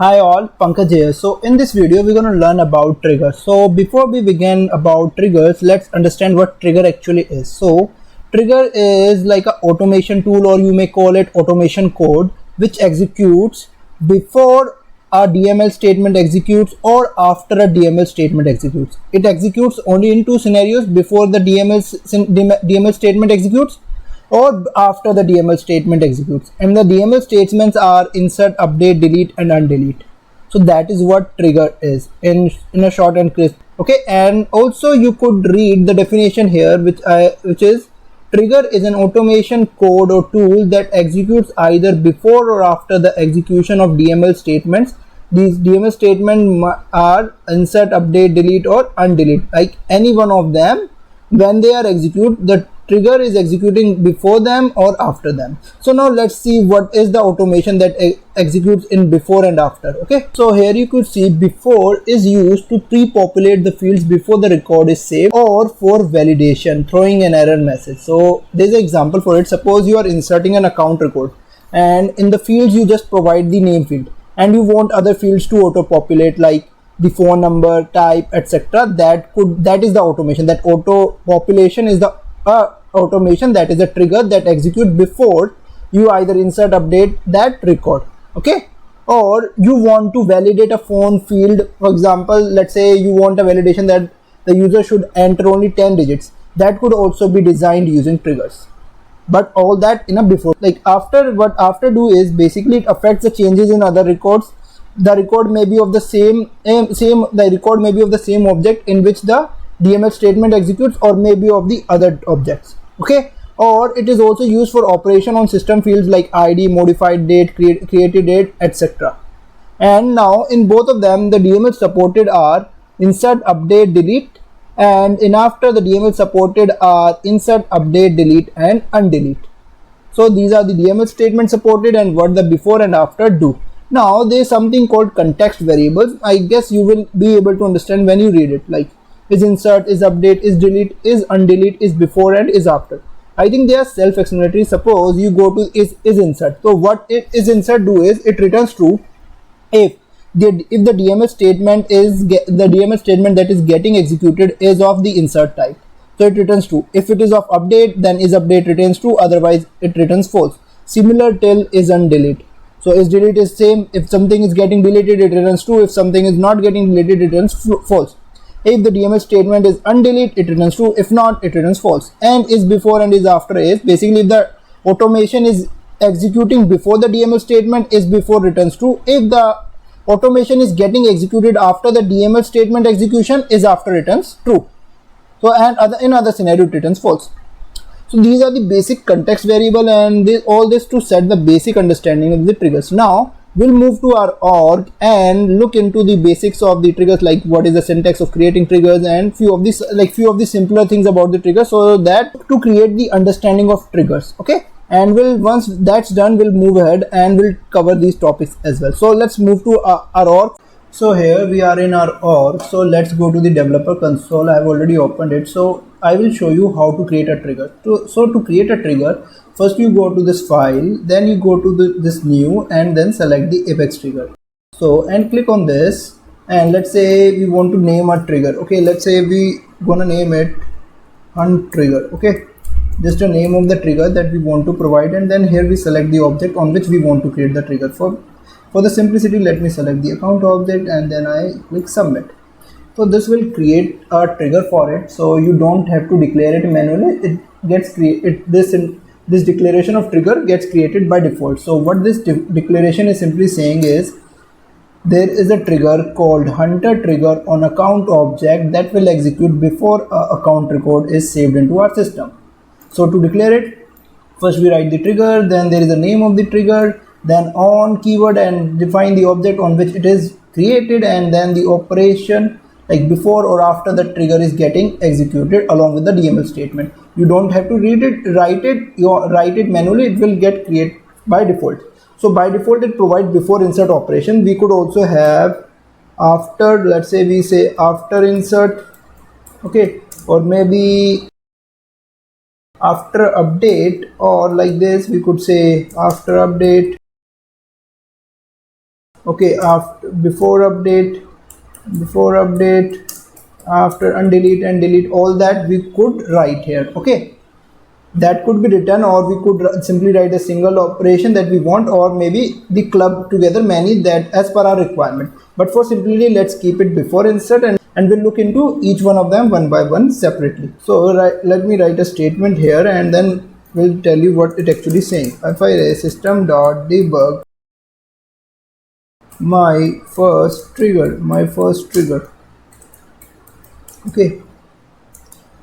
Hi all, Pankaj here. So in this video we're going to learn about triggers. So before we begin about triggers, let's understand what trigger actually is. So trigger is like a automation tool, or you may call it automation code, which executes before a DML statement executes or after a DML statement executes. It executes only in two scenarios: before the DML statement executes or after the DML statement executes. And the DML statements are insert, update, delete and undelete. So that is what trigger is in a short and crisp. Okay, and also you could read the definition here, which is trigger is an automation code or tool that executes either before or after the execution of DML statements. These DML statements are insert, update, delete or undelete. Like any one of them, when they are executed, the trigger is executing before them or after them. So now let's see what is the automation that executes in before and after. Okay, so here you could see before is used to pre-populate the fields before the record is saved, or for validation, throwing an error message. So there's an example for it. Suppose you are inserting an account record, and in the fields you just provide the name field, and you want other fields to auto populate, like the phone number, type, etc. That is the automation. That auto population is the automation, that is a trigger that execute before you either insert, update that record. Okay, or you want to validate a phone field. For example, let's say you want a validation that the user should enter only 10 digits. That could also be designed using triggers, but all that in a before. Like after, what after do is basically it affects the changes in other records. The record may be of the the record may be of the same object in which the DML statement executes, or maybe of the other objects. Okay, or it is also used for operation on system fields like ID, modified date, created date, etc. And now in both of them, the DML supported are insert, update, delete, and in after, the DML supported are insert, update, delete and undelete. So these are the DML statements supported and what the before and after do. Now there is something called context variables. I guess you will be able to understand when you read it, like is insert, is update, is delete, is undelete, is before and is after. I think they are self-explanatory. Suppose you go to is insert. So what is insert do is it returns true if the DML statement that is getting executed is of the insert type. So it returns true. If it is of update, then is update returns true, otherwise it returns false. Similar till is undelete. So is delete is same. If something is getting deleted, it returns true. If something is not getting deleted, it returns false. If the DML statement is undelete, it returns true. If not, it returns false. And is before and is after is basically if the automation is executing before the DML statement, is before returns true. If the automation is getting executed after the DML statement execution, is after returns true. So and in other scenario it returns false. So these are the basic context variable, and all this to set the basic understanding of the triggers. Now we'll move to our org and look into the basics of the triggers, like what is the syntax of creating triggers and few of the simpler things about the trigger, so that to create the understanding of triggers. Okay, and once that's done, we'll move ahead and we'll cover these topics as well. So let's move to our org. So here we are in our org. So let's go to the developer console. I have already opened it. So I will show you how to create a trigger. So to create a trigger, first you go to this file, then you go to this new, and then select the Apex trigger. So and click on this, and let's say we want to name a trigger. Okay, let's say we gonna name it hunt trigger. Okay, just a name of the trigger that we want to provide, and then here we select the object on which we want to create the trigger. For the simplicity, let me select the account object and then I click submit. So this will create a trigger for it, so you don't have to declare it manually. It gets created. This declaration of trigger gets created by default. So what this declaration is simply saying is there is a trigger called hunter trigger on account object that will execute before account record is saved into our system. So to declare it, first we write the trigger, then there is a name of the trigger, then on keyword and define the object on which it is created, and then the operation like before or after the trigger is getting executed along with the DML statement. You don't have to write it manually. It will get created by default. So by default it provides before insert operation. We could also have after, let's say we say after insert. Okay, or maybe after update, or like this we could say after update, Okay, after before update, after undelete and delete, all that we could write here. Okay, that could be written, or we could simply write a single operation that we want, or maybe the club together many, that as per our requirement. But for simplicity, let's keep it before insert, and we'll look into each one of them one by one separately. So let me write a statement here, and then we'll tell you what it actually saying. If I say system dot debug my first trigger. Okay,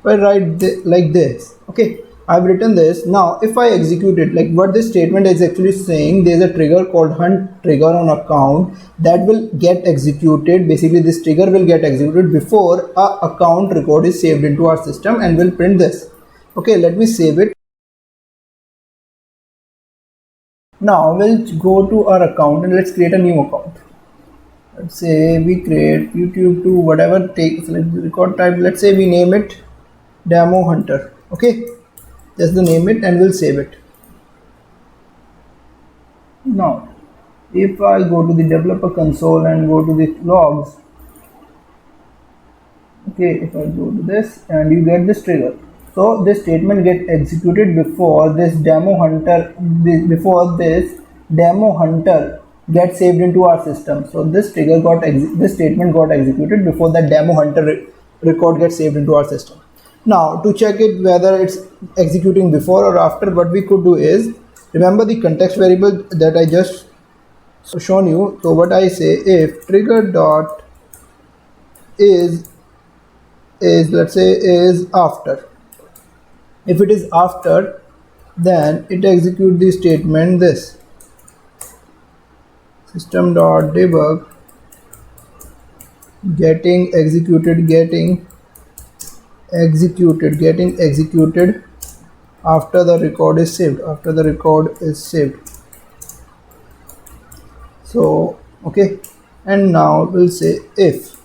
if I write like this, okay, I've written this. Now if I execute it, like what this statement is actually saying, there's a trigger called hunt trigger on account that will get executed. Basically this trigger will get executed before a account record is saved into our system, and will print this. Okay, let me save it. Now we'll go to our account and let's create a new account. Let's say we create YouTube to whatever takes, like record type, let's say we name it demo hunter. Okay, just the name it, and we'll save it. Now if I go to the developer console and go to the logs, okay, if I go to this and you get this trigger, so this statement get executed before this demo hunter, before this demo hunter gets saved into our system. So this trigger got this statement got executed before that demo hunter record gets saved into our system. Now to check it whether it's executing before or after, what we could do is, remember the context variable that I just shown you. So what I say, if trigger dot is let's say is after, if it is after, then it execute the statement this system dot debug getting executed after the record is saved. So okay, and now we'll say if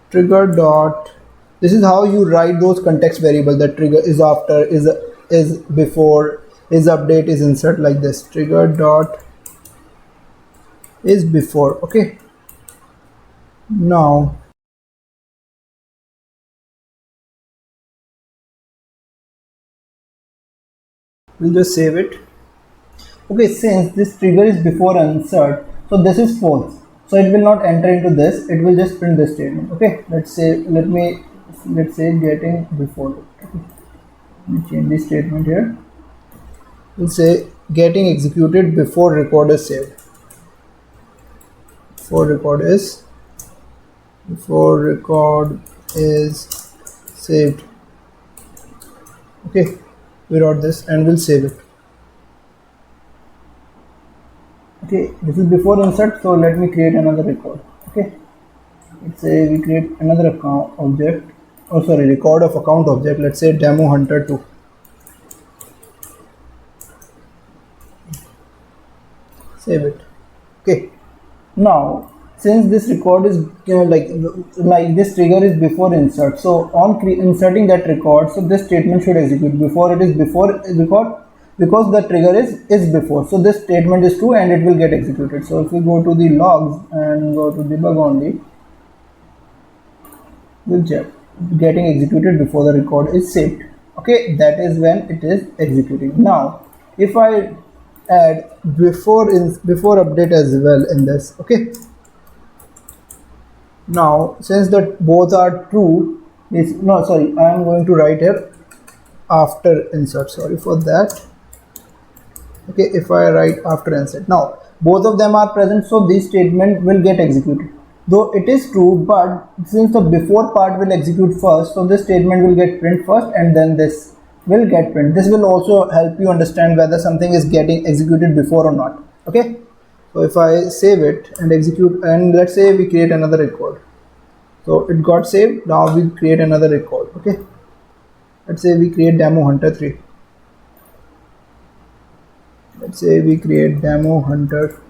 trigger dot, this is how you write those context variable, that trigger is after, is before, is update, is insert, like this. Trigger dot is before. Okay, now we'll just save it. Okay, since this trigger is before insert, so this is false, so it will not enter into this, it will just print this statement. Okay, let's say getting before. Okay, let me change this statement here. We'll say getting executed before record is saved. Before record is saved. Okay, we wrote this and we'll save it. Okay, this is before insert, so let me create another record. Okay, let's say we create another account object, oh sorry, record of account object. Let's say demo hunter 2. Save it. Okay, now since this record is like this trigger is before insert, so on inserting that record, so this statement should execute before it is before record, because the trigger is before, so this statement is true and it will get executed. So if we go to the logs and go to debug only, we'll check getting executed before the record is saved. Okay, that is when it is executing. Now if I add before update as well in this. Okay, now since that both are true, is no sorry, I am going to write here after insert, sorry for that. Okay, if I write after insert, now both of them are present, so this statement will get executed, though it is true, but since the before part will execute first, so this statement will get print first and then this will get print. This will also help you understand whether something is getting executed before or not. Okay, so if I save it and execute, and let's say we create another record, so it got saved. Now we create another record. Okay, let's say we create demo hunter 3. Let's say we create demo hunter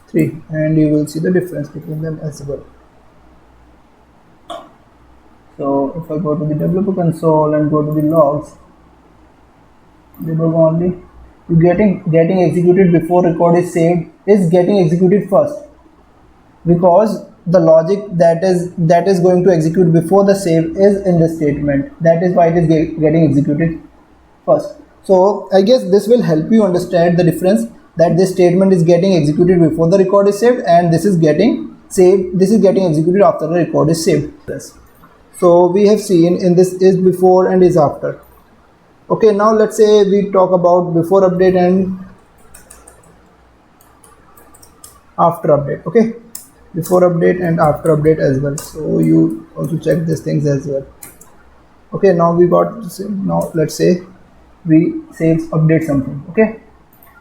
3, and you will see the difference between them as well. So if I go to the developer console and go to the logs, debug only, getting executed before record is saved is getting executed first, because the logic that is going to execute before the save is in the statement. That is why it is getting executed first. So I guess this will help you understand the difference, that this statement is getting executed before the record is saved, and this is getting saved, this is getting executed after the record is saved. So we have seen in this is before and is after. Okay, now let's say we talk about before update and after update. Okay, before update and after update as well, so you also check these things as well. Okay, now we got, now let's say we save update something. Okay,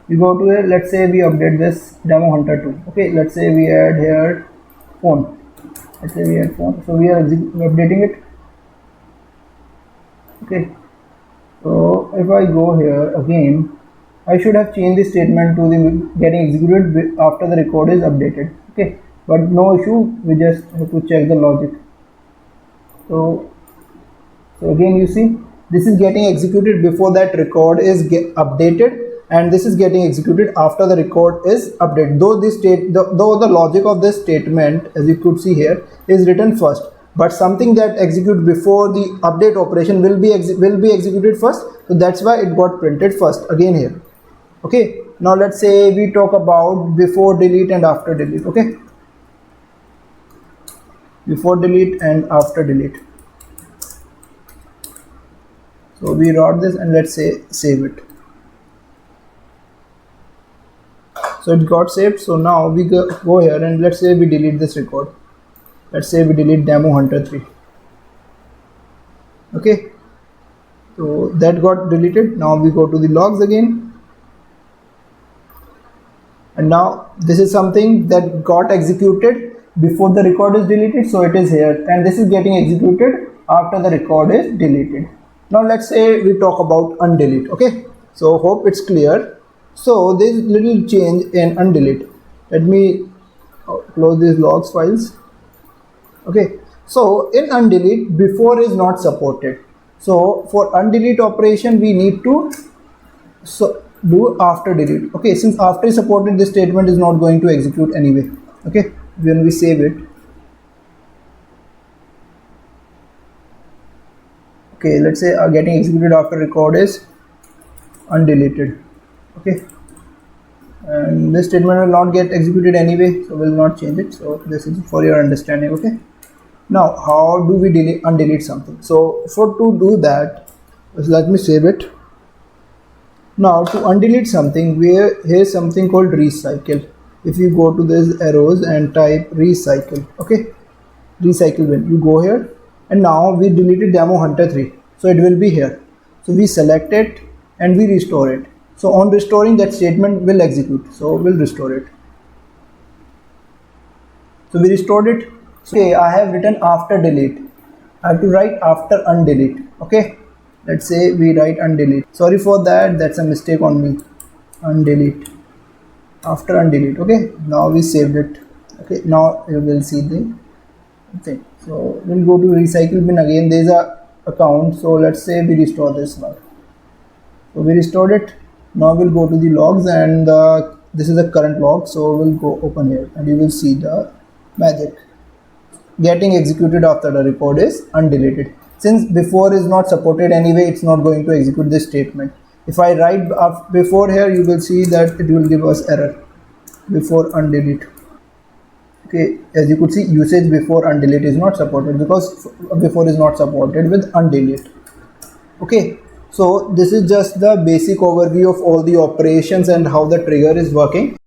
we go to here, let's say we update this demo hunter 2. Okay, let's say we add here phone, let's say we add phone, so we are updating it. Okay, so if I go here again, I should have changed the statement to the getting executed after the record is updated. Okay, but no issue, we just have to check the logic. So again you see, this is getting executed before that record is updated, and this is getting executed after the record is updated. Though the logic of this statement, as you could see here, is written first, but something that executes before the update operation will be executed first, so that's why it got printed first again here. Okay, now let's say we talk about before delete and after delete. Okay, before delete and after delete. So we wrote this and let's say save it. So it got saved. So now we go here and let's say we delete this record. Let's say we delete demo hunter 3. Okay, so that got deleted. Now we go to the logs again, and now this is something that got executed before the record is deleted, so it is here, and this is getting executed after the record is deleted. Now let's say we talk about undelete. Okay, so hope it's clear. So there's little change in undelete. Let me close these logs files. Okay, so in undelete, before is not supported, so for undelete operation we need to do after delete. Okay, since after is supported, this statement is not going to execute anyway. Okay, when we save it, okay, let's say getting executed after record is undeleted. Okay, and this statement will not get executed anyway, so we'll not change it. So this is for your understanding. Okay, now how do we undelete something? So to do that, let me save it. Now to undelete something, here's something called recycle. If you go to these arrows and type recycle, okay, recycle bin, you go here, and now we deleted demo hunter 3, so it will be here. So we select it and we restore it. So on restoring, that statement will execute, so we'll restore it. So we restored it. Okay, I have written after delete. I have to write after undelete. Okay, let's say we write undelete. Sorry for that, that's a mistake on me. Undelete, after undelete. Okay, now we saved it. Okay, now you will see the thing. So we'll go to recycle bin again. There's a account, so let's say we restore this now. So we restored it. Now we'll go to the logs, and this is the current log, so we'll go open here and you will see the magic. Getting executed after the record is undeleted. Since before is not supported anyway, it's not going to execute this statement. If I write before here, you will see that it will give us error, before undelete. Okay, as you could see, usage before undelete is not supported because before is not supported with undelete. Okay, so this is just the basic overview of all the operations and how the trigger is working.